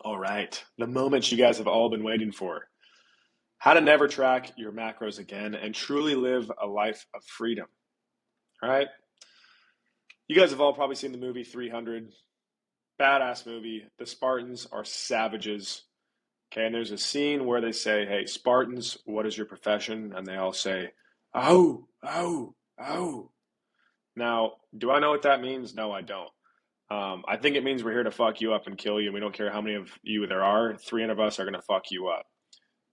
All right, the moment you guys have all been waiting for. How to never track your macros again and truly live a life of freedom. All right, you guys have all probably seen the movie 300. Badass movie. The Spartans are savages. Okay, and there's a scene where they say, "Hey, Spartans, what is your profession?" And they all say, "Oh, oh, oh." Now, do I know what that means? No, I don't. I think it means we're here to fuck you up and kill you, and we don't care how many of you there are. 300 of us are gonna fuck you up.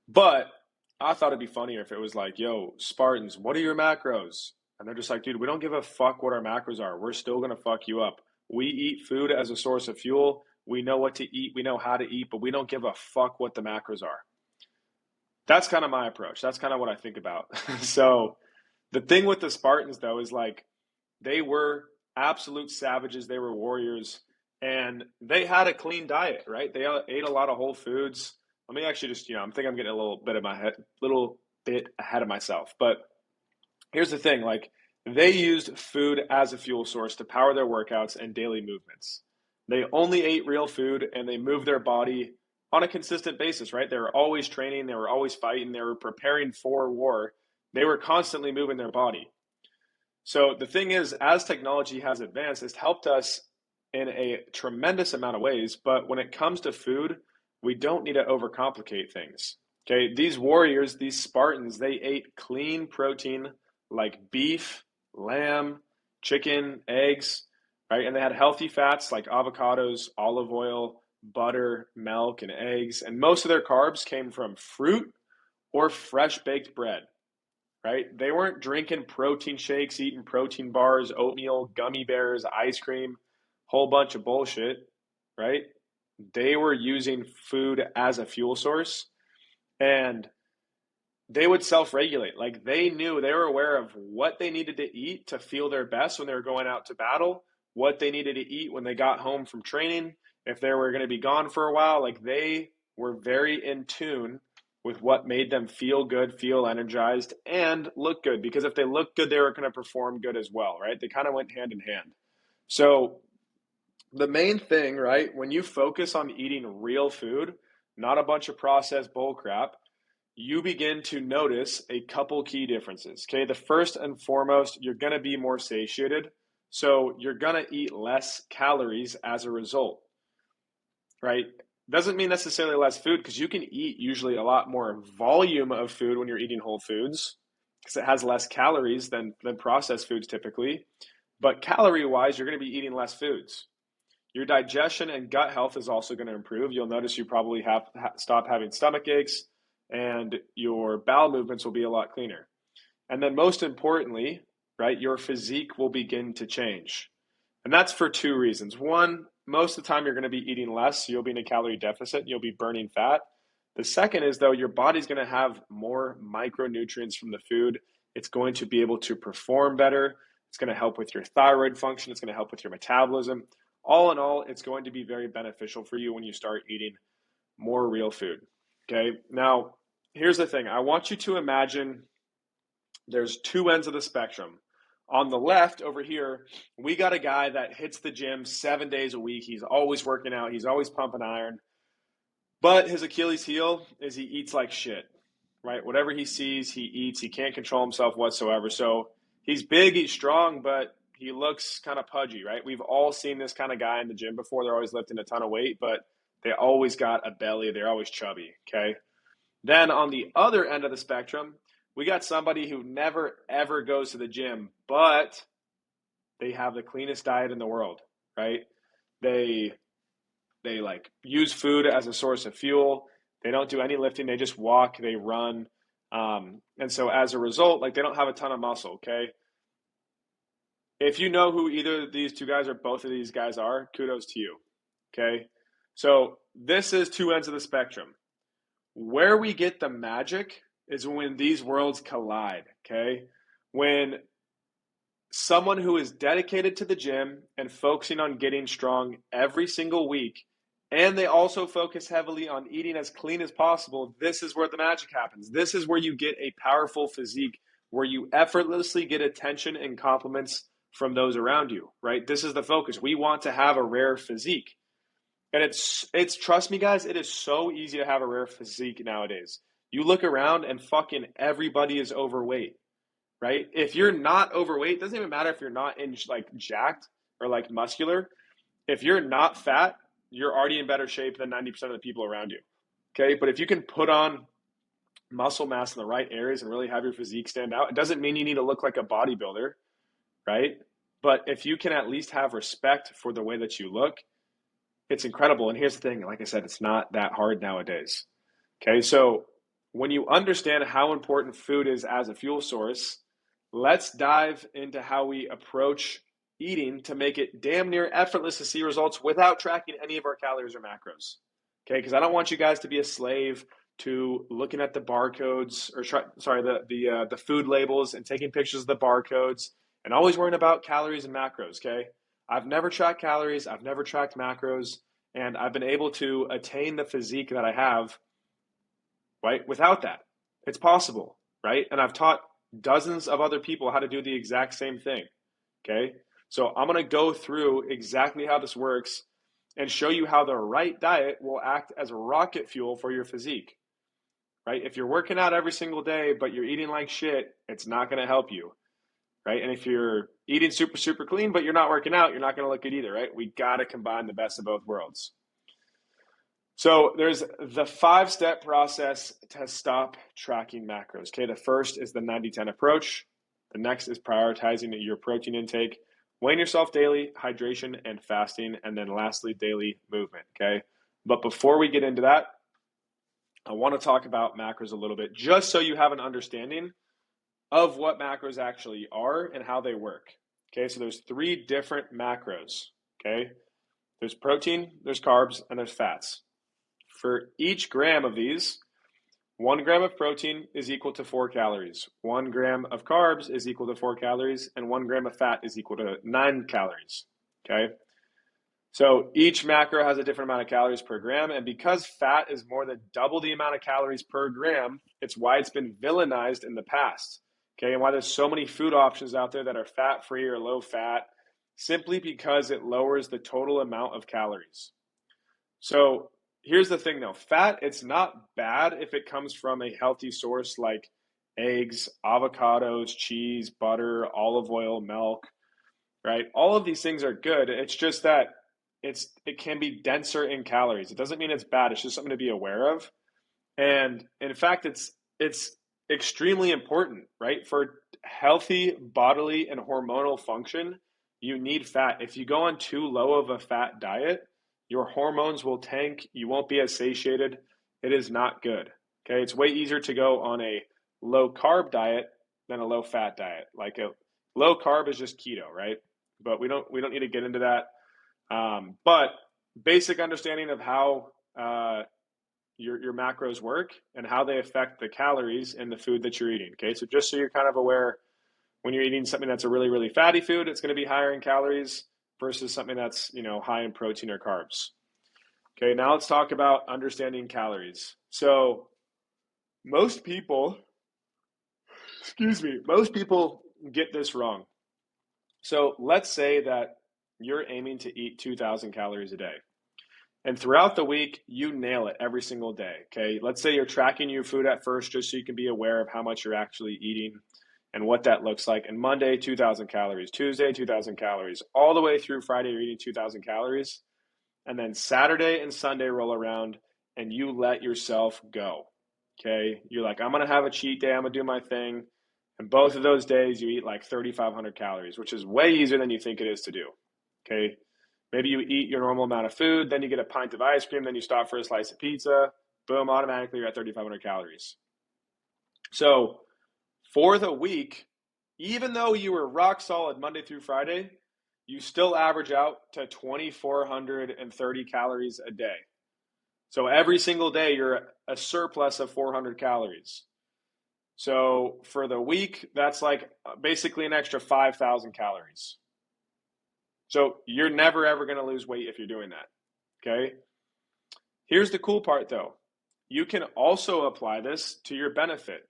But I thought it'd be funnier if it was like, "Yo, Spartans, what are your macros?" And they're just like, "Dude, we don't give a fuck what our macros are. We're still gonna fuck you up. We eat food as a source of fuel. We know what to eat. We know how to eat, but we don't give a fuck what the macros are." That's kind of my approach. That's kind of what I think about. So the thing with the Spartans, though, is like they were absolute savages. They were warriors, and they had a clean diet, right? They ate a lot of whole foods. Let me actually just, I'm thinking I'm getting a little bit ahead of myself. But here's the thing: like they used food as a fuel source to power their workouts and daily movements. They only ate real food, and they moved their body on a consistent basis, right? They were always training. They were always fighting. They were preparing for war. They were constantly moving their body. So the thing is, as technology has advanced, it's helped us in a tremendous amount of ways. But when it comes to food, we don't need to overcomplicate things. Okay, these warriors, these Spartans, they ate clean protein like beef, lamb, chicken, eggs, right? And they had healthy fats like avocados, olive oil, butter, milk, and eggs. And most of their carbs came from fruit or fresh baked bread, right? They weren't drinking protein shakes, eating protein bars, oatmeal, gummy bears, ice cream, whole bunch of bullshit, right? They were using food as a fuel source, and they would self-regulate. Like they knew, they were aware of what they needed to eat to feel their best when they were going out to battle, what they needed to eat when they got home from training, if they were going to be gone for a while. Like they were very in tune with what made them feel good, feel energized, and look good. Because if they looked good, they were going to perform good as well, right? They kind of went hand in hand. So the main thing, right, when you focus on eating real food, not a bunch of processed bull crap, you begin to notice a couple key differences. Okay, the first and foremost, you're going to be more satiated. So you're going to eat less calories as a result, right? Doesn't mean necessarily less food because you can eat usually a lot more volume of food when you're eating whole foods because it has less calories than processed foods typically. But calorie wise, you're going to be eating less foods. Your digestion and gut health is also going to improve. You'll notice you probably stop having stomach aches, and your bowel movements will be a lot cleaner. And then, most importantly, right, your physique will begin to change. And that's for two reasons. One, most of the time you're going to be eating less, so you'll be in a calorie deficit, and you'll be burning fat. The second is, though, your body's going to have more micronutrients from the food. It's going to be able to perform better. It's going to help with your thyroid function. It's going to help with your metabolism. All in all, it's going to be very beneficial for you when you start eating more real food. Okay. Now, here's the thing. I want you to imagine there's two ends of the spectrum. On the left over here, we got a guy that hits the gym 7 days a week. He's always working out. He's always pumping iron. But his Achilles heel is he eats like shit, right? Whatever he sees, he eats. He can't control himself whatsoever. So he's big, he's strong, but he looks kind of pudgy, right? We've all seen this kind of guy in the gym before. They're always lifting a ton of weight, but they always got a belly. They're always chubby, okay? Then on the other end of the spectrum, we got somebody who never, ever goes to the gym, but they have the cleanest diet in the world, right? They they like use food as a source of fuel. They don't do any lifting. They just walk, they run. And so as a result, like they don't have a ton of muscle. Okay. If you know who either of these two guys or both of these guys are, kudos to you. Okay. So this is two ends of the spectrum. Where we get the magic is when these worlds collide. Okay. When someone who is dedicated to the gym and focusing on getting strong every single week, and they also focus heavily on eating as clean as possible, this is where the magic happens. This is where you get a powerful physique, where you effortlessly get attention and compliments from those around you, right? This is the focus. We want to have a rare physique. And it's trust me guys, it is so easy to have a rare physique nowadays. You look around and fucking everybody is overweight, right? If you're not overweight, it doesn't even matter if you're not in like jacked or like muscular. If you're not fat, you're already in better shape than 90% of the people around you. Okay? But if you can put on muscle mass in the right areas and really have your physique stand out, it doesn't mean you need to look like a bodybuilder, right? But if you can at least have respect for the way that you look, it's incredible. And here's the thing, like I said, it's not that hard nowadays. Okay, so when you understand how important food is as a fuel source, let's dive into how we approach eating to make it damn near effortless to see results without tracking any of our calories or macros. Okay, because I don't want you guys to be a slave to looking at the barcodes or the food labels and taking pictures of the barcodes and always worrying about calories and macros. Okay, I've never tracked calories, I've never tracked macros, and I've been able to attain the physique that I have, right? Without that, it's possible, right? And I've taught dozens of other people how to do the exact same thing. Okay, so I'm going to go through exactly how this works and show you how the right diet will act as rocket fuel for your physique. Right? If you're working out every single day, but you're eating like shit, it's not going to help you. Right? And if you're eating super, super clean, but you're not working out, you're not going to look good either, right? We got to combine the best of both worlds. So there's the 5-step process to stop tracking macros. Okay, the first is the 90-10 approach. The next is prioritizing your protein intake, weighing yourself daily, hydration and fasting, and then lastly, daily movement. Okay, but before we get into that, I want to talk about macros a little bit, just so you have an understanding of what macros actually are and how they work. Okay, so there's 3 different macros. Okay, there's protein, there's carbs, and there's fats. For each gram of these, 1 gram of protein is equal to 4 calories, 1 gram of carbs is equal to 4 calories, and 1 gram of fat is equal to 9 calories. Okay, so each macro has a different amount of calories per gram, and because fat is more than double the amount of calories per gram, it's why it's been villainized in the past. Okay, and why there's so many food options out there that are fat-free or low-fat, simply because it lowers the total amount of calories. So here's the thing though, fat, it's not bad if it comes from a healthy source like eggs, avocados, cheese, butter, olive oil, milk, right? All of these things are good. It's just that it can be denser in calories. It doesn't mean it's bad. It's just something to be aware of. And in fact, it's extremely important, right? For healthy bodily and hormonal function, you need fat. If you go on too low of a fat diet, your hormones will tank. You won't be as satiated. It is not good. Okay, it's way easier to go on a low carb diet than a low fat diet. Like a low carb is just keto, right? But we don't need to get into that. But basic understanding of how your macros work and how they affect the calories in the food that you're eating. Okay, so just so you're kind of aware, when you're eating something that's a really, really fatty food, it's going to be higher in calories versus something that's, high in protein or carbs. Okay, now let's talk about understanding calories. So most people get this wrong. So let's say that you're aiming to eat 2,000 calories a day. And throughout the week, you nail it every single day. Okay, let's say you're tracking your food at first just so you can be aware of how much you're actually eating and what that looks like. And Monday, 2,000 calories. Tuesday, 2,000 calories. All the way through Friday, you're eating 2,000 calories. And then Saturday and Sunday roll around and you let yourself go. Okay, you're like, I'm going to have a cheat day. I'm going to do my thing. And both of those days, you eat like 3,500 calories, which is way easier than you think it is to do. Okay, maybe you eat your normal amount of food, then you get a pint of ice cream, then you stop for a slice of pizza. Boom, automatically you're at 3,500 calories. So for the week, even though you were rock solid Monday through Friday, you still average out to 2,430 calories a day. So every single day, you're a surplus of 400 calories. So for the week, that's like basically an extra 5,000 calories. So you're never, ever going to lose weight if you're doing that. Okay. Here's the cool part though. You can also apply this to your benefit.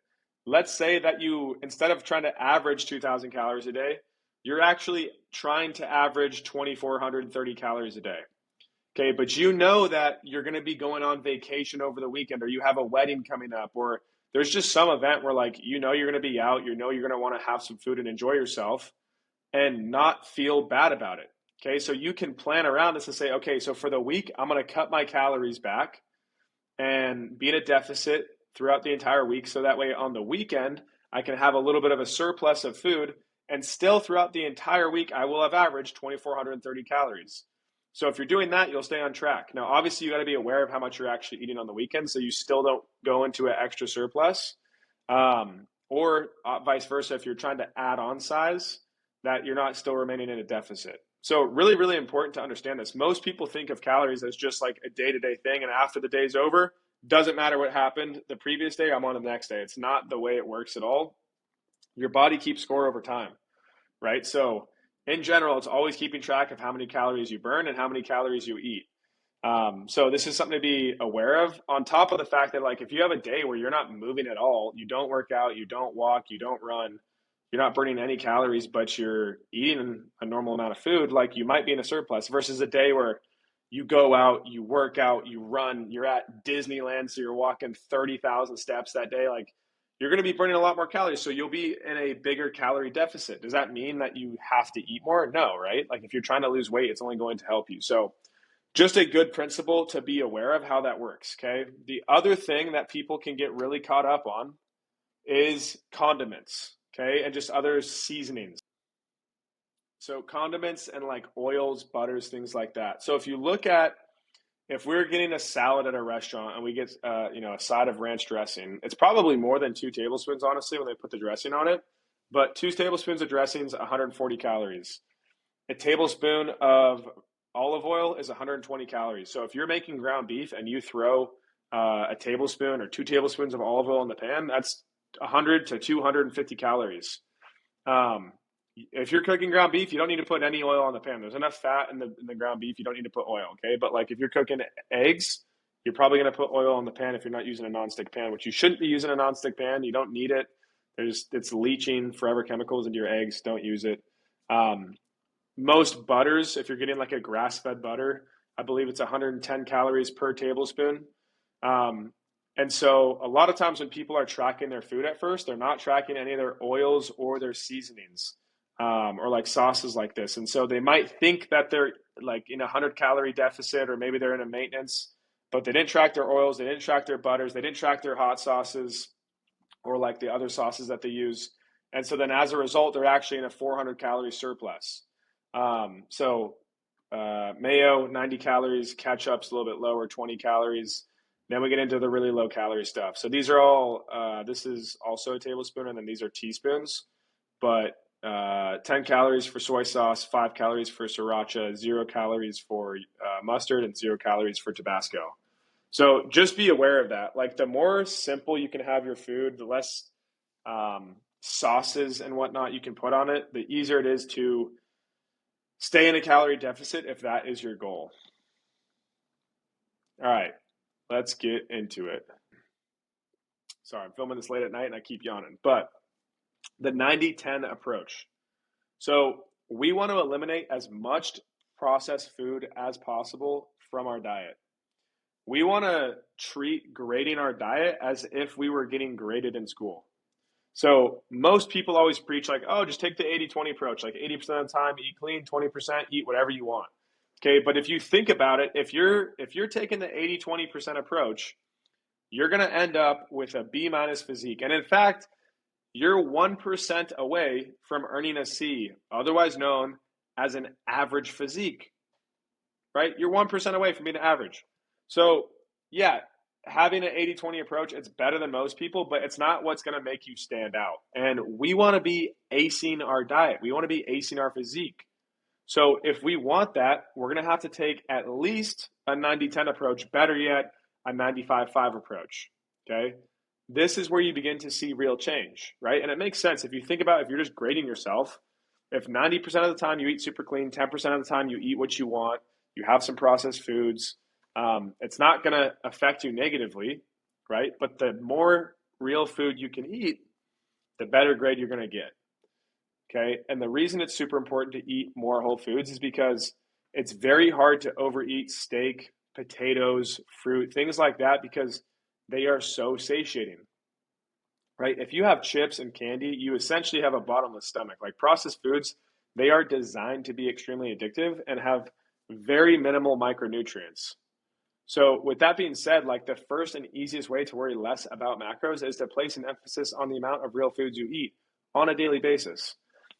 Let's say that you, instead of trying to average 2,000 calories a day, you're actually trying to average 2,430 calories a day. Okay, but you know that you're going to be going on vacation over the weekend, or you have a wedding coming up, or there's just some event where, like, you know, you're going to be out, you know, you're going to want to have some food and enjoy yourself and not feel bad about it. Okay, so you can plan around this and say, okay, so for the week, I'm going to cut my calories back and be in a deficit throughout the entire week. So that way on the weekend, I can have a little bit of a surplus of food. And still throughout the entire week, I will have averaged 2,430 calories. So if you're doing that, you'll stay on track. Now, obviously, you got to be aware of how much you're actually eating on the weekend so you still don't go into an extra surplus. Or vice versa, if you're trying to add on size, that you're not still remaining in a deficit. So really, really important to understand this. Most people think of calories as just like a day-to-day thing, and after the day's over, doesn't matter what happened the previous day, I'm on the next day. It's not the way it works at all. Your body keeps score over time, right? So in general, it's always keeping track of how many calories you burn and how many calories you eat. So this is something to be aware of, on top of the fact that, like, if you have a day where you're not moving at all, you don't work out, you don't walk, you don't run, you're not burning any calories, but you're eating a normal amount of food, like, you might be in a surplus, versus a day where you go out, you work out, you run, you're at Disneyland, so you're walking 30,000 steps that day. Like, you're going to be burning a lot more calories, so you'll be in a bigger calorie deficit. Does that mean that you have to eat more? No, right? Like, if you're trying to lose weight, it's only going to help you. So just a good principle to be aware of how that works, okay? The other thing that people can get really caught up on is condiments, okay? And just other seasonings. So condiments and like oils, butters, things like that. So if we're getting a salad at a restaurant and we get a side of ranch dressing, it's probably more than 2 tablespoons, honestly, when they put the dressing on it. But 2 tablespoons of dressing is 140 calories. A tablespoon of olive oil is 120 calories. So if you're making ground beef and you throw a tablespoon or 2 tablespoons of olive oil in the pan, that's 100 to 250 calories. If you're cooking ground beef, you don't need to put any oil on the pan. There's enough fat in the ground beef. You don't need to put oil, okay? But like, if you're cooking eggs, you're probably going to put oil on the pan if you're not using a nonstick pan, which you shouldn't be using a nonstick pan. You don't need it. It's leaching forever chemicals into your eggs. Don't use it. Most butters, if you're getting like a grass-fed butter, I believe it's 110 calories per tablespoon. And so a lot of times when people are tracking their food at first, they're not tracking any of their oils or their seasonings, or like sauces like this. And so they might think that they're like in a 100-calorie deficit, or maybe they're in a maintenance, but they didn't track their oils, they didn't track their butters, they didn't track their hot sauces or like the other sauces that they use. And so then as a result, they're actually in a 400-calorie surplus. Mayo, 90 calories, ketchup's a little bit lower, 20 calories. Then we get into the really low calorie stuff. So these are all, this is also a tablespoon, and then these are teaspoons. But 10 calories for soy sauce, 5 calories for sriracha, 0 calories for mustard, and 0 calories for Tabasco. So just be aware of that. Like, the more simple you can have your food, the less sauces and whatnot you can put on it, the easier it is to stay in a calorie deficit if that is your goal. All right, let's get into it. Sorry, I'm filming this late at night and I keep yawning, but the 90-10 approach. So we want to eliminate as much processed food as possible from our diet. We want to treat grading our diet as if we were getting graded in school. So most people always preach like, oh, just take the 80-20 approach. Like 80% of the time, eat clean, 20% eat whatever you want. Okay, but if you think about it, if you're taking the 80-20% approach, you're going to end up with a B- physique. And in fact, you're 1% away from earning a C, otherwise known as an average physique, right? You're 1% away from being average. So yeah, having an 80-20 approach, it's better than most people, but it's not what's going to make you stand out. And we want to be acing our diet. We want to be acing our physique. So if we want that, we're going to have to take at least a 90-10 approach, better yet, a 95-5 approach, okay? This is where you begin to see real change, right? And it makes sense. If you think about, if you're just grading yourself, if 90% of the time you eat super clean, 10% of the time you eat what you want, you have some processed foods, it's not going to affect you negatively, right? But the more real food you can eat, the better grade you're going to get, okay? And the reason it's super important to eat more whole foods is because It's very hard to overeat steak, potatoes, fruit, things like that because they are so satiating, right? If you have chips and candy, you essentially have a bottomless stomach. Like processed foods, they are designed to be extremely addictive and have very minimal micronutrients. So, with that being said, like the first and easiest way to worry less about macros is to place an emphasis on the amount of real foods you eat on a daily basis.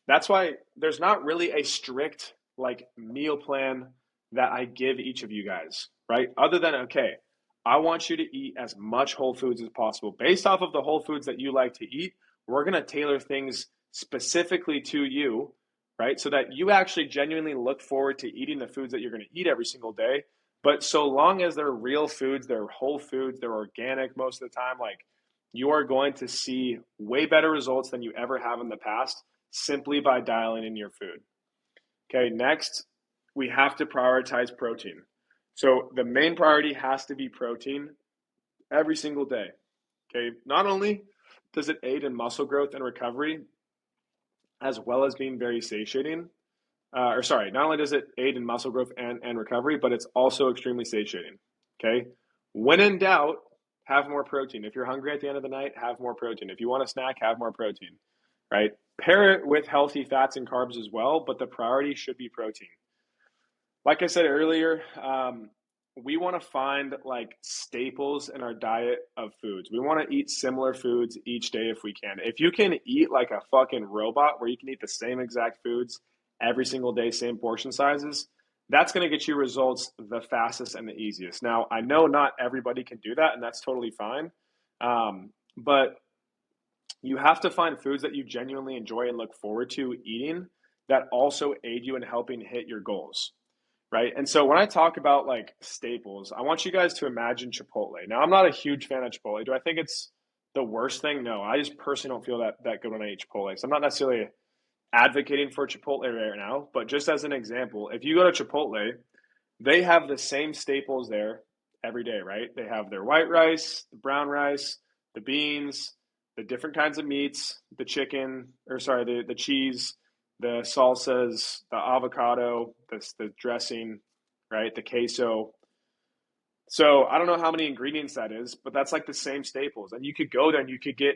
That's why there's not really a strict like meal plan that I give each of you guys, right? Other than, okay, I want you to eat as much whole foods as possible. Based off of the whole foods that you like to eat, we're going to tailor things specifically to you, right? So that you actually genuinely look forward to eating the foods that you're going to eat every single day. But so long as they're real foods, they're whole foods, they're organic most of the time, like you are going to see way better results than you ever have in the past simply by dialing in your food. Okay, next, we have to prioritize protein. So the main priority has to be protein every single day. Okay, not only does it aid in muscle growth and recovery, as well as being very satiating, not only does it aid in muscle growth and recovery, but it's also extremely satiating. Okay. When in doubt, have more protein. If you're hungry at the end of the night, have more protein. If you want a snack, have more protein, right? Pair it with healthy fats and carbs as well, but the priority should be protein. Like I said earlier, we want to find like staples in our diet of foods. We want to eat similar foods each day if we can. If you can eat like a fucking robot where you can eat the same exact foods every single day, same portion sizes, that's going to get you results the fastest and the easiest. Now, I know not everybody can do that, and that's totally fine. But you have to find foods that you genuinely enjoy and look forward to eating that also aid you in helping hit your goals. Right. And so when I talk about like staples, I want you guys to imagine Chipotle. Now, I'm not a huge fan of Chipotle. Do I think it's the worst thing? No, I just personally don't feel that good when I eat Chipotle. So I'm not necessarily advocating for Chipotle right now, but just as an example, if you go to Chipotle, they have the same staples there every day, right? They have their white rice, the brown rice, the beans, the different kinds of meats, the chicken, the cheese, the salsas, the avocado, the dressing, right? The queso. So I don't know how many ingredients that is, but that's like the same staples. And you could go there and you could get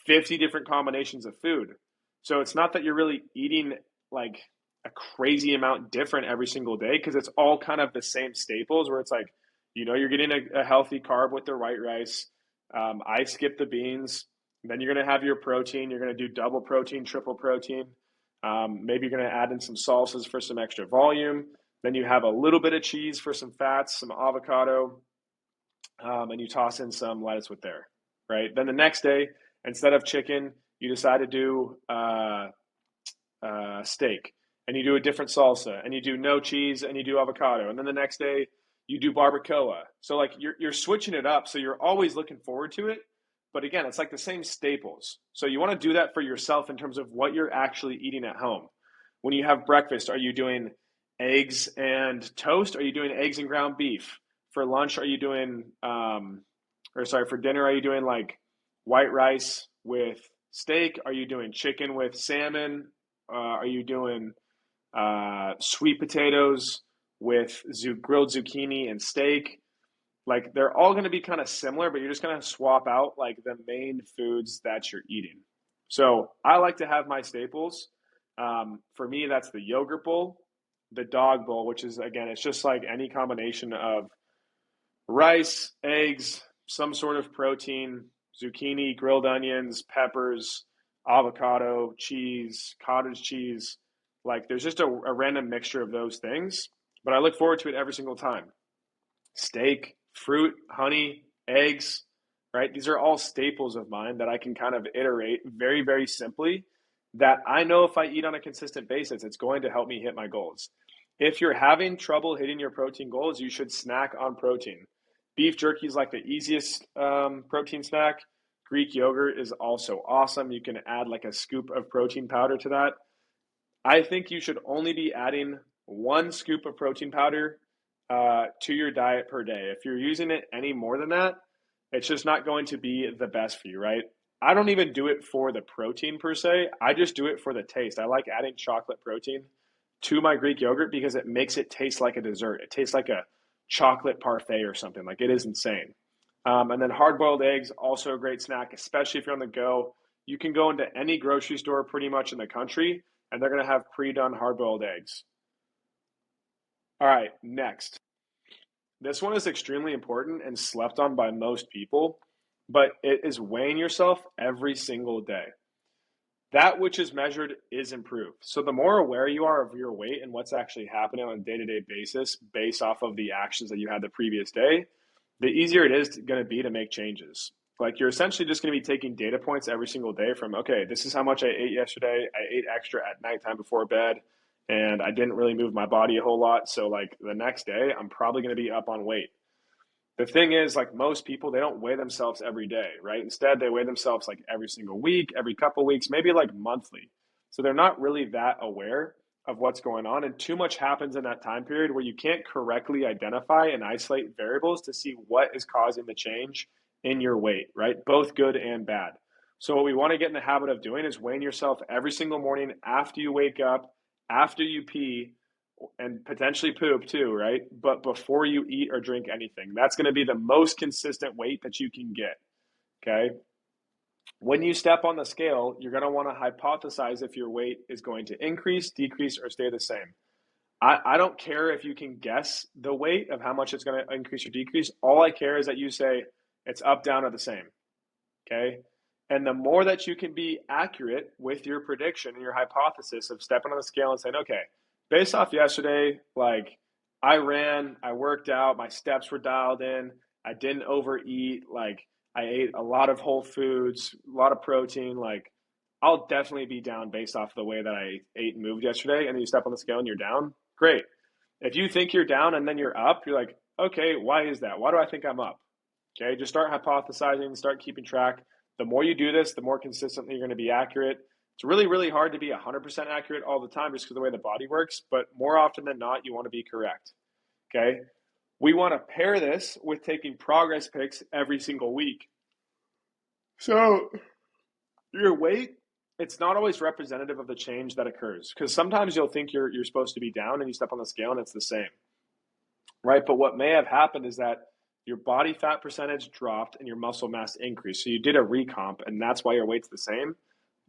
50 different combinations of food. So it's not that you're really eating like a crazy amount different every single day because it's all kind of the same staples where it's like, you're getting a healthy carb with the white rice. I skip the beans. Then you're going to have your protein. You're going to do double protein, triple protein. Maybe you're going to add in some salsas for some extra volume. Then you have a little bit of cheese for some fats, some avocado, and you toss in some lettuce with there, right? Then the next day, instead of chicken, you decide to do steak, and you do a different salsa, and you do no cheese, and you do avocado, and then the next day you do barbacoa. So like you're switching it up, so you're always looking forward to it. But again, it's like the same staples. So you want to do that for yourself in terms of what you're actually eating at home. When you have breakfast, are you doing eggs and toast? Are you doing eggs and ground beef? For lunch, are you doing, for dinner, are you doing like white rice with steak? Are you doing chicken with salmon? Are you doing sweet potatoes with grilled zucchini and steak? Like they're all going to be kind of similar, but you're just going to swap out like the main foods that you're eating. So I like to have my staples. For me, that's the yogurt bowl, the dog bowl, which is, again, it's just like any combination of rice, eggs, some sort of protein, zucchini, grilled onions, peppers, avocado, cheese, cottage cheese. Like there's just a random mixture of those things, but I look forward to it every single time. Steak, fruit, honey, eggs, right? These are all staples of mine that I can kind of iterate very, very simply that I know if I eat on a consistent basis, it's going to help me hit my goals. If you're having trouble hitting your protein goals, you should snack on protein. Beef jerky is like the easiest protein snack. Greek yogurt is also awesome. You can add like a scoop of protein powder to that. I think you should only be adding 1 scoop of protein powder to your diet per day. If you're using it any more than that, it's just not going to be the best for you, right? I don't even do it for the protein per se. I just do it for the taste. I like adding chocolate protein to my Greek yogurt because it makes it taste like a dessert. It tastes like a chocolate parfait or something. Like, it is insane. And then hard-boiled eggs, also a great snack, especially if you're on the go. You can go into any grocery store pretty much in the country, and they're going to have pre-done hard-boiled eggs. All right, next. This one is extremely important and slept on by most people, but it is weighing yourself every single day. That which is measured is improved. So the more aware you are of your weight and what's actually happening on a day-to-day basis based off of the actions that you had the previous day, the easier it is going to be to make changes. Like, you're essentially just going to be taking data points every single day from, okay, this is how much I ate yesterday. I ate extra at nighttime before bed, and I didn't really move my body a whole lot. So like the next day, I'm probably going to be up on weight. The thing is, like, most people, they don't weigh themselves every day, right? Instead, they weigh themselves like every single week, every couple weeks, maybe like monthly. So they're not really that aware of what's going on. And too much happens in that time period where you can't correctly identify and isolate variables to see what is causing the change in your weight, right? Both good and bad. So what we want to get in the habit of doing is weighing yourself every single morning after you wake up, after you pee, and potentially poop too, right? But before you eat or drink anything, that's going to be the most consistent weight that you can get. Okay. When you step on the scale, you're going to want to hypothesize if your weight is going to increase, decrease, or stay the same. I don't care if you can guess the weight of how much it's going to increase or decrease. All I care is that you say it's up, down, or the same. Okay. And the more that you can be accurate with your prediction and your hypothesis of stepping on the scale and saying, okay, based off yesterday, like, I ran, I worked out, my steps were dialed in, I didn't overeat, like, I ate a lot of whole foods, a lot of protein, like, I'll definitely be down based off the way that I ate and moved yesterday. And then you step on the scale and you're down. Great. If you think you're down and then you're up, you're like, okay, why is that? Why do I think I'm up? Okay, just start hypothesizing, start keeping track. The more you do this, the more consistently you're going to be accurate. It's really, really hard to be 100% accurate all the time just because of the way the body works, but more often than not, you want to be correct. Okay, we want to pair this with taking progress pics every single week. So your weight, it's not always representative of the change that occurs, because sometimes you'll think you're supposed to be down and you step on the scale and it's the same, right? But what may have happened is that your body fat percentage dropped and your muscle mass increased. So you did a recomp, and that's why your weight's the same.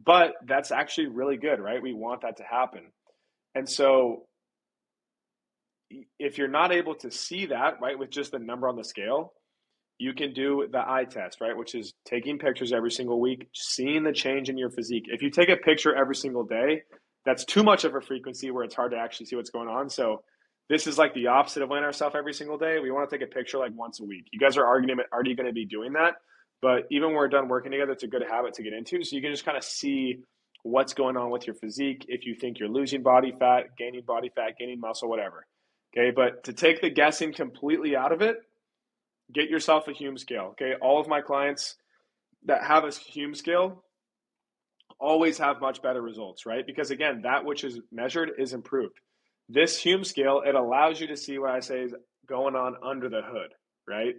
But that's actually really good, right? We want that to happen. And so if you're not able to see that, right, with just the number on the scale, you can do the eye test, right, which is taking pictures every single week, seeing the change in your physique. If you take a picture every single day, that's too much of a frequency where it's hard to actually see what's going on. So this is like the opposite of weighing ourselves every single day. We want to take a picture like once a week. You guys are already going to be doing that, but even when we're done working together, it's a good habit to get into. So you can just kind of see what's going on with your physique. If you think you're losing body fat, gaining muscle, whatever. Okay, but to take the guessing completely out of it, get yourself a Hume scale. Okay, all of my clients that have a Hume scale always have much better results, right? Because again, that which is measured is improved. This Hume scale, it allows you to see what I say is going on under the hood, right?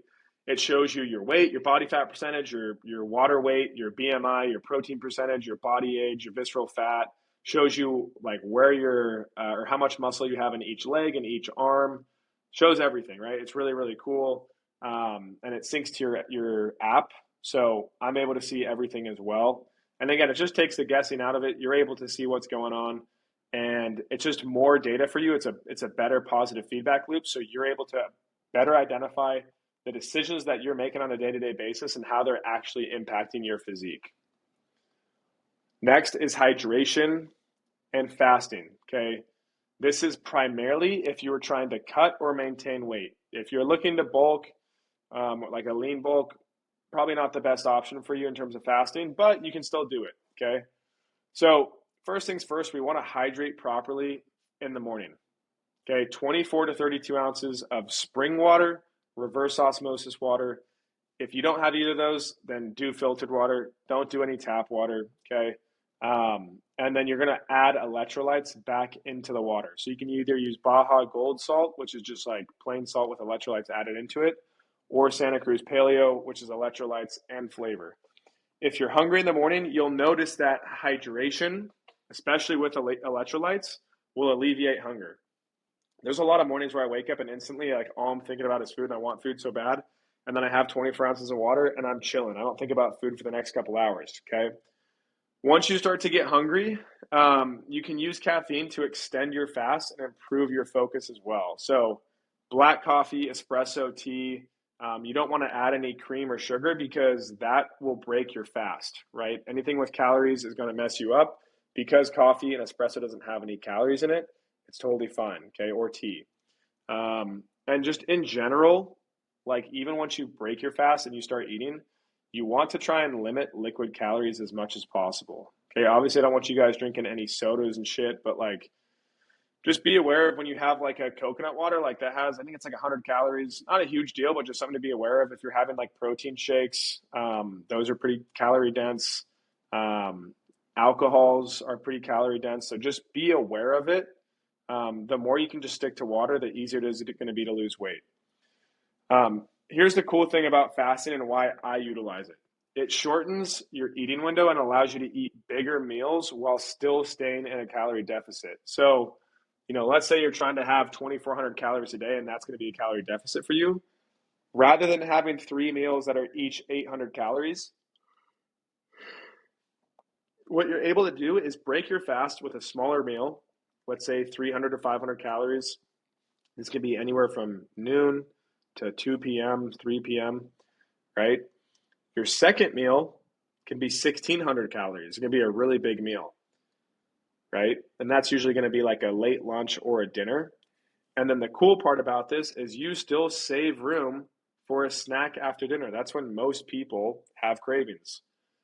It shows you your weight, your body fat percentage, your water weight, your BMI, your protein percentage, your body age, your visceral fat. Shows you like where you're or how much muscle you have in each leg and each arm. Shows everything, right? It's really, really cool. And it syncs to your app. So I'm able to see everything as well. And again, it just takes the guessing out of it. You're able to see what's going on, and it's just more data for you. It's a better positive feedback loop. So you're able to better identify the decisions that you're making on a day-to-day basis and how they're actually impacting your physique. Next is hydration and fasting. Okay. This is primarily if you were trying to cut or maintain weight. If you're looking to bulk, like a lean bulk, probably not the best option for you in terms of fasting, but you can still do it. Okay. So first things first, we want to hydrate properly in the morning. Okay. 24 to 32 ounces of spring water, reverse osmosis water. If you don't have either of those, then do filtered water. Don't do any tap water. Okay. And then you're going to add electrolytes back into the water. So you can either use Baja Gold salt, which is just like plain salt with electrolytes added into it, or Santa Cruz Paleo, which is electrolytes and flavor. If you're hungry in the morning, you'll notice that hydration, especially with electrolytes, will alleviate hunger. There's a lot of mornings where I wake up and instantly, like, all I'm thinking about is food and I want food so bad. And then I have 24 ounces of water and I'm chilling. I don't think about food for the next couple hours. Okay. Once you start to get hungry, you can use caffeine to extend your fast and improve your focus as well. So, black coffee, espresso, tea, you don't want to add any cream or sugar because that will break your fast, right? Anything with calories is going to mess you up. Because coffee and espresso doesn't have any calories in it, it's totally fine, okay? Or tea. And just in general, like even once you break your fast and you start eating, you want to try and limit liquid calories as much as possible. Okay, obviously I don't want you guys drinking any sodas and shit, but like just be aware of when you have like a coconut water, like that has, I think it's like 100 calories. Not a huge deal, but just something to be aware of. If you're having like protein shakes, those are pretty calorie dense. Um, Alcohols are pretty calorie dense. So just be aware of it. The more you can just stick to water, the easier it is going to be to lose weight. Here's the cool thing about fasting and why I utilize it. It shortens your eating window and allows you to eat bigger meals while still staying in a calorie deficit. So, let's say you're trying to have 2,400 calories a day and that's going to be a calorie deficit for you. Rather than having three meals that are each 800 calories, what you're able to do is break your fast with a smaller meal, let's say 300 to 500 calories. This could be anywhere from noon to 2 p.m., 3 p.m., right? Your second meal can be 1,600 calories. It's going to be a really big meal, right? And that's usually going to be like a late lunch or a dinner. And then the cool part about this is you still save room for a snack after dinner. That's when most people have cravings.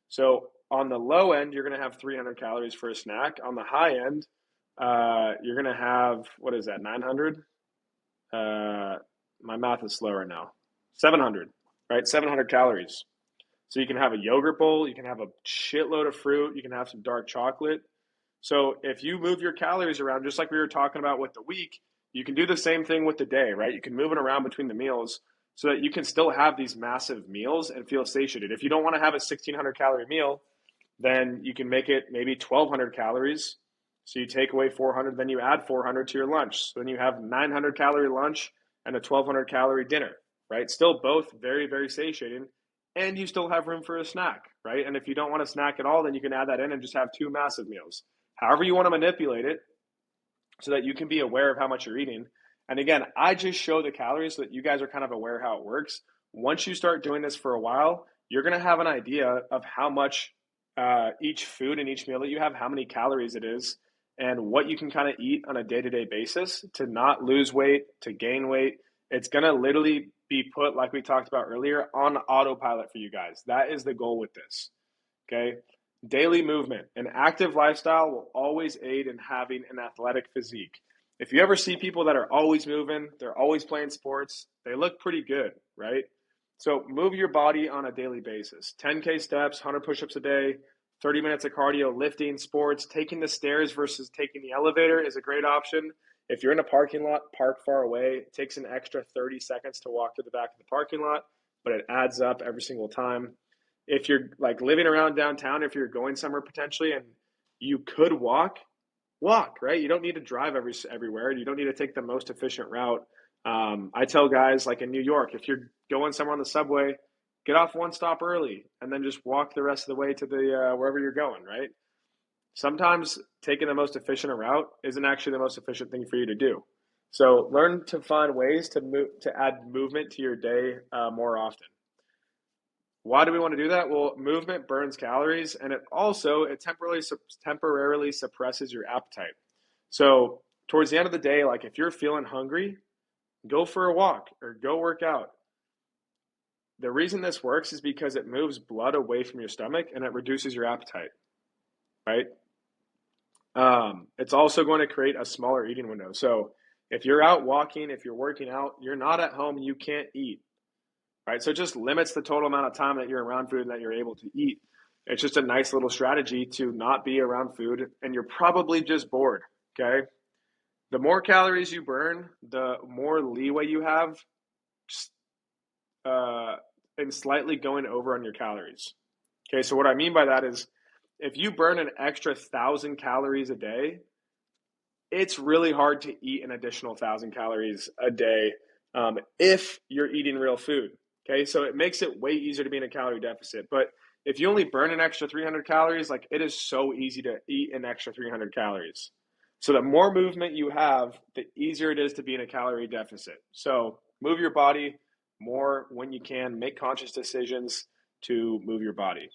So on the low end, you're going to have 300 calories for a snack. On the high end, you're going to have, what is that, 900? My math is slow right now. 700, right? 700 calories. So you can have a yogurt bowl, you can have a shitload of fruit, you can have some dark chocolate. So if you move your calories around, just like we were talking about with the week, you can do the same thing with the day, right? You can move it around between the meals so that you can still have these massive meals and feel satiated. If you don't want to have a 1,600 calorie meal, then you can make it maybe 1,200 calories. So you take away 400, then you add 400 to your lunch. So then you have 900 calorie lunch and a 1,200 calorie dinner, right? Still both very, very satiating. And you still have room for a snack, right? And if you don't want to snack at all, then you can add that in and just have two massive meals. However you want to manipulate it so that you can be aware of how much you're eating. And again, I just show the calories so that you guys are kind of aware how it works. Once you start doing this for a while, you're going to have an idea of how much each food and each meal that you have, how many calories it is, and what you can kind of eat on a day-to-day basis to not lose weight, to gain weight. It's going to literally be put, like we talked about earlier, on autopilot for you guys. That is the goal with this, okay? Daily movement. An active lifestyle will always aid in having an athletic physique. If you ever see people that are always moving, they're always playing sports, they look pretty good, right? So move your body on a daily basis. 10K steps, 100 push-ups a day, 30 minutes of cardio, lifting, sports, taking the stairs versus taking the elevator is a great option. If you're in a parking lot, park far away, it takes an extra 30 seconds to walk to the back of the parking lot, but it adds up every single time. If you're like living around downtown, if you're going somewhere potentially and you could walk, right? You don't need to drive everywhere. You don't need to take the most efficient route. I tell guys like in New York, if you're going somewhere on the subway, get off one stop early and then just walk the rest of the way to the wherever you're going, right? Sometimes taking the most efficient route isn't actually the most efficient thing for you to do. So learn to find ways to add movement to your day more often. Why do we want to do that? Well, movement burns calories, and it temporarily suppresses your appetite. So towards the end of the day, like if you're feeling hungry, go for a walk or go work out. The reason this works is because it moves blood away from your stomach and it reduces your appetite, right? It's also going to create a smaller eating window. So if you're out walking, if you're working out, you're not at home, you can't eat, right? So it just limits the total amount of time that you're around food and that you're able to eat. It's just a nice little strategy to not be around food and you're probably just bored, okay? The more calories you burn, the more leeway you have in slightly going over on your calories. Okay, so what I mean by that is if you burn an extra 1,000 calories a day, it's really hard to eat an additional 1,000 calories a day if you're eating real food. Okay, so it makes it way easier to be in a calorie deficit. But if you only burn an extra 300 calories, like it is so easy to eat an extra 300 calories. So the more movement you have, the easier it is to be in a calorie deficit. So move your body more when you can, make conscious decisions to move your body.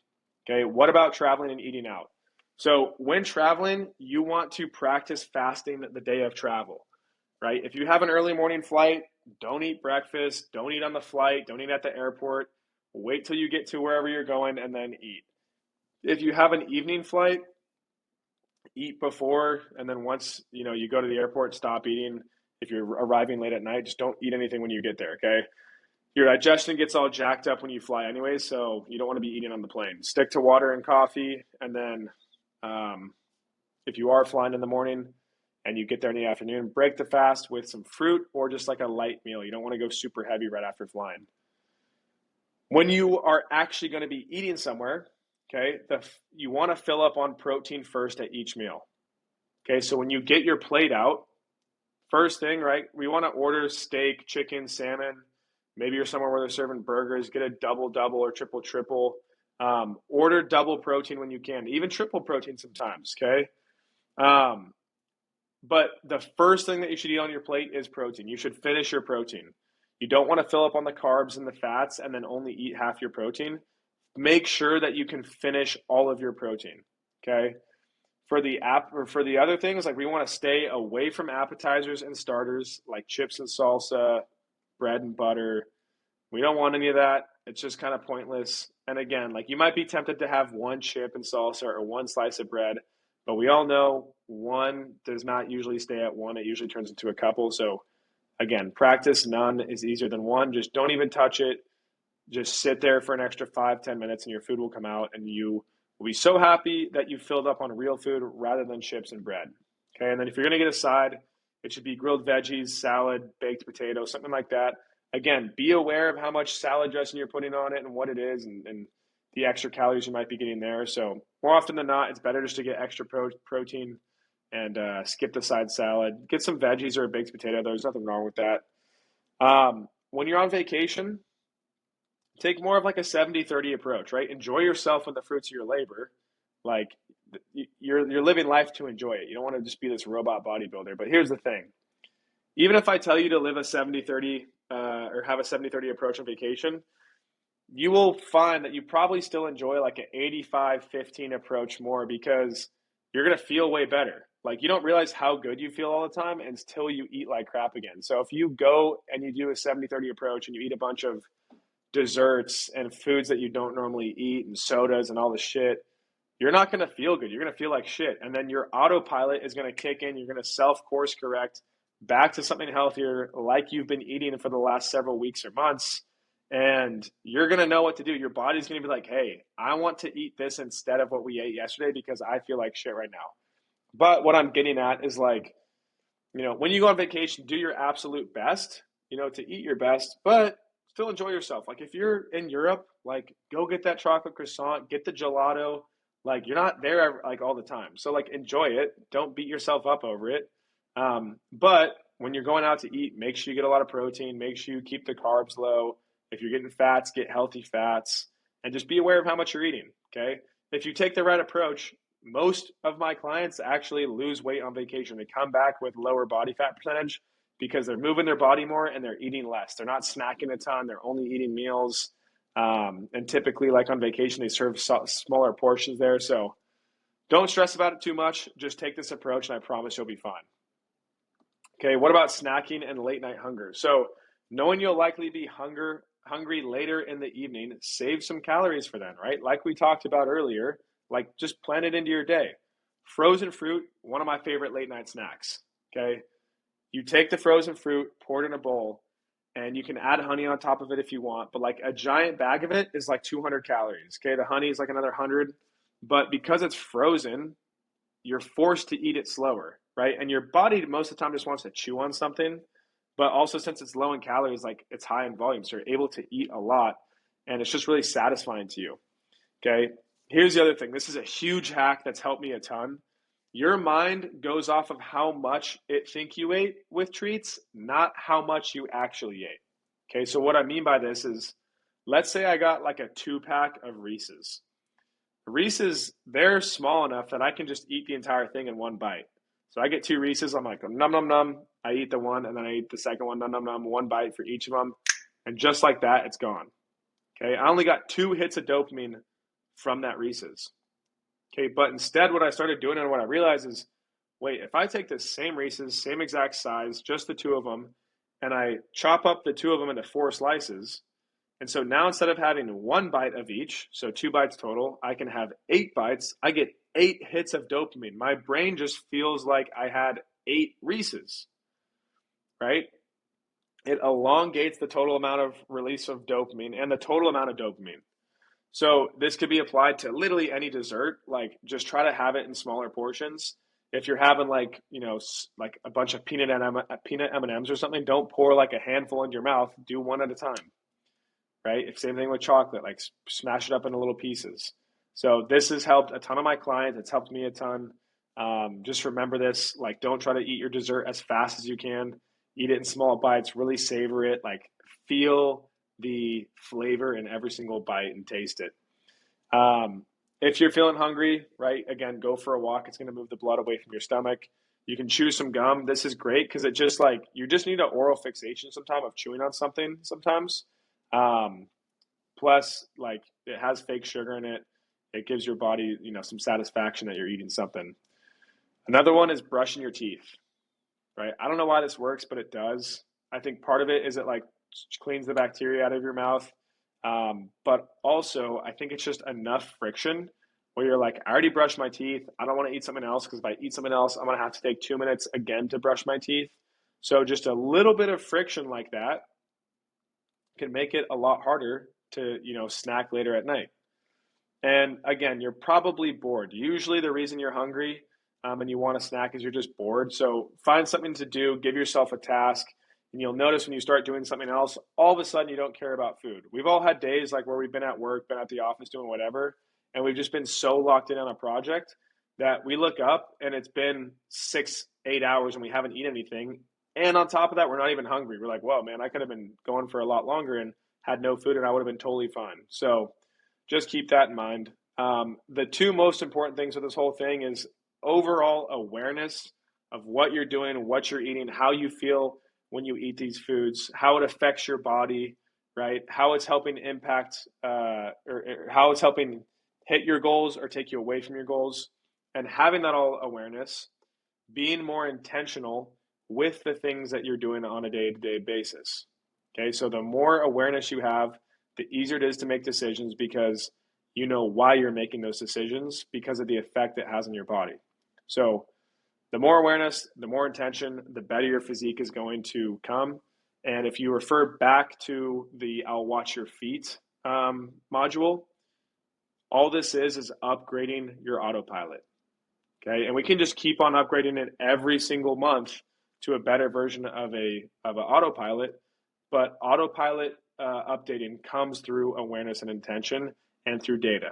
Okay, what about traveling and eating out? So when traveling, you want to practice fasting the day of travel, right? If you have an early morning flight, don't eat breakfast, don't eat on the flight, don't eat at the airport. Wait till you get to wherever you're going and then eat. If you have an evening flight, eat before, and then once you go to the airport, stop eating. If you're arriving late at night, just don't eat anything when you get there, okay? Your digestion gets all jacked up when you fly anyway, so you don't want to be eating on the plane. Stick to water and coffee, and then if you are flying in the morning and you get there in the afternoon, break the fast with some fruit or just like a light meal. You don't want to go super heavy right after flying. When you are actually going to be eating somewhere, okay, you want to fill up on protein first at each meal. Okay, so when you get your plate out, first thing, right, we want to order steak, chicken, salmon. Maybe you're somewhere where they're serving burgers. Get a double or triple. Order double protein when you can, even triple protein sometimes, okay? But the first thing that you should eat on your plate is protein. You should finish your protein. You don't want to fill up on the carbs and the fats and then only eat half your protein. Make sure that you can finish all of your protein, okay? For the other things, like we want to stay away from appetizers and starters like chips and salsa, bread and butter. We don't want any of that. It's just kind of pointless. And again, like you might be tempted to have one chip and salsa or one slice of bread, but we all know one does not usually stay at one. It usually turns into a couple. So again, practice none is easier than one. Just don't even touch it. Just sit there for an extra 5-10 minutes and your food will come out and you will be so happy that you filled up on real food rather than chips and bread. Okay, and then if you're going to get a side, it should be grilled veggies, salad, baked potato, something like that. Again, be aware of how much salad dressing you're putting on it and what it is and the extra calories you might be getting there. So more often than not, it's better just to get extra protein and skip the side salad. Get some veggies or a baked potato. There's nothing wrong with that. When you're on vacation, take more of like a 70-30 approach, right? Enjoy yourself and the fruits of your labor. Like you're living life to enjoy it. You don't want to just be this robot bodybuilder. But here's the thing. Even if I tell you to live a 70-30 or have a 70-30 approach on vacation, you will find that you probably still enjoy like an 85-15 approach more because you're going to feel way better. Like you don't realize how good you feel all the time until you eat like crap again. So if you go and you do a 70-30 approach and you eat a bunch of desserts and foods that you don't normally eat and sodas and all this shit, you're not going to feel good. You're going to feel like shit. And then your autopilot is going to kick in. You're going to self course correct back to something healthier like you've been eating for the last several weeks or months. And you're going to know what to do. Your body's going to be like, hey, I want to eat this instead of what we ate yesterday because I feel like shit right now. But what I'm getting at is like, when you go on vacation, do your absolute best, to eat your best, but still enjoy yourself. Like if you're in Europe, like go get that chocolate croissant, get the gelato. Like you're not there like all the time. So like enjoy it. Don't beat yourself up over it. But when you're going out to eat, make sure you get a lot of protein. Make sure you keep the carbs low. If you're getting fats, get healthy fats. And just be aware of how much you're eating, okay? If you take the right approach, most of my clients actually lose weight on vacation. They come back with lower body fat percentage because they're moving their body more and they're eating less. They're not snacking a ton. They're only eating meals. And typically, like on vacation, they serve smaller portions there. So don't stress about it too much. Just take this approach and I promise you'll be fine. Okay, what about snacking and late night hunger? So knowing you'll likely be hungry later in the evening, save some calories for then, right? Like we talked about earlier, like just plan it into your day. Frozen fruit, one of my favorite late night snacks, okay? You take the frozen fruit, pour it in a bowl, and you can add honey on top of it if you want, but like a giant bag of it is like 200 calories, okay? The honey is like another 100, but because it's frozen, you're forced to eat it slower, right? And your body most of the time just wants to chew on something, but also since it's low in calories, like it's high in volume, so you're able to eat a lot, and it's just really satisfying to you, okay? Here's the other thing. This is a huge hack that's helped me a ton. Your mind goes off of how much it think you ate with treats, not how much you actually ate. Okay, so what I mean by this is, let's say I got like a 2 pack of Reese's. Reese's, they're small enough that I can just eat the entire thing in one bite. So I get 2 Reese's, I'm like, num num num. I eat the one, and then I eat the second one, num num num, one bite for each of them. And just like that, it's gone. Okay, I only got 2 hits of dopamine from that Reese's. Okay, but instead, what I started doing and what I realized is, wait, if I take the same Reese's, same exact size, just the two of them, and I chop up the two of them into 4 slices, and so now instead of having one bite of each, so 2 bites total, I can have 8 bites. I get 8 hits of dopamine. My brain just feels like I had 8 Reese's, right? It elongates the total amount of release of dopamine and the total amount of dopamine. So this could be applied to literally any dessert. Like, just try to have it in smaller portions. If you're having, like, like a bunch of peanut M&Ms or something, don't pour like a handful into your mouth. Do one at a time, right? Same thing with chocolate. Like, smash it up into little pieces. So this has helped a ton of my clients. It's helped me a ton. Just remember this. Like, don't try to eat your dessert as fast as you can. Eat it in small bites. Really savor it. Like, feel the flavor in every single bite and taste it. If you're feeling hungry, right, again, go for a walk. It's going to move the blood away from your stomach. You can chew some gum. This is great because it just, like, you just need an oral fixation sometime of chewing on something sometimes. Um, Plus, like, it has fake sugar in it. It gives your body, some satisfaction that you're eating something. Another one is brushing your teeth, right? I don't know why this works, but it does. I think part of it is it, like, cleans the bacteria out of your mouth. But also, I think it's just enough friction where you're like, I already brushed my teeth. I don't want to eat something else because if I eat something else, I'm going to have to take 2 minutes again to brush my teeth. So just a little bit of friction like that can make it a lot harder to, snack later at night. And again, you're probably bored. Usually, the reason you're hungry and you want a snack is you're just bored. So find something to do, give yourself a task, and you'll notice when you start doing something else, all of a sudden you don't care about food. We've all had days like where we've been at work, been at the office doing whatever, and we've just been so locked in on a project that we look up and it's been 6, 8 hours and we haven't eaten anything. And on top of that, we're not even hungry. We're like, whoa, man, I could have been going for a lot longer and had no food and I would have been totally fine. So just keep that in mind. The two most important things with this whole thing is overall awareness of what you're doing, what you're eating, how you feel when you eat these foods, how it affects your body, right? How it's helping impact or how it's helping hit your goals or take you away from your goals. And having that all awareness, being more intentional with the things that you're doing on a day-to-day basis. Okay, so the more awareness you have, the easier it is to make decisions because you know why you're making those decisions because of the effect it has on your body. So the more awareness, the more intention, the better your physique is going to come. And if you refer back to the I'll watch your feet module, all this is upgrading your autopilot. Okay, and we can just keep on upgrading it every single month to a better version of an autopilot. But autopilot updating comes through awareness and intention and through data.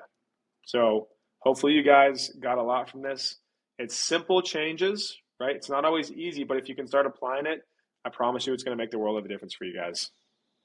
So hopefully you guys got a lot from this. It's simple changes, right? It's not always easy, but if you can start applying it, I promise you it's going to make the world of a difference for you guys.